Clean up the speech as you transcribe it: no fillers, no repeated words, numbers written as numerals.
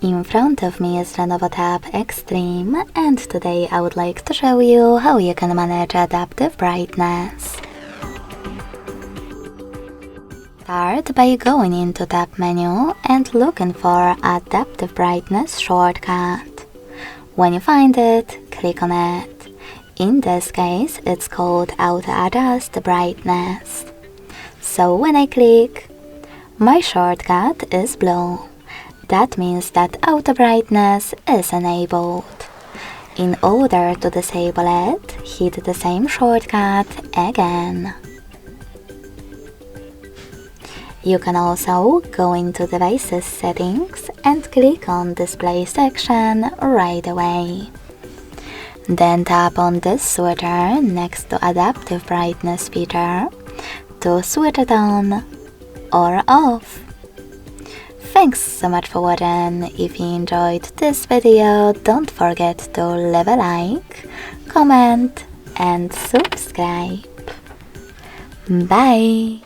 In front of me is LENOVO Tab Extreme, and today I would like to show you how you can manage adaptive brightness. Start by going into Tab menu and looking for Adaptive Brightness shortcut. When you find it, click on it. In this case, it's called Auto Adjust Brightness. So when I click, my shortcut is blue. That means that auto brightness is enabled. In order to disable it, hit the same shortcut again. You can also go into Devices Settings and click on Display section right away. Then tap on this switcher next to Adaptive Brightness feature to switch it on or off. Thanks so much for watching. If you enjoyed this video, don't forget to leave a like, comment and subscribe. Bye!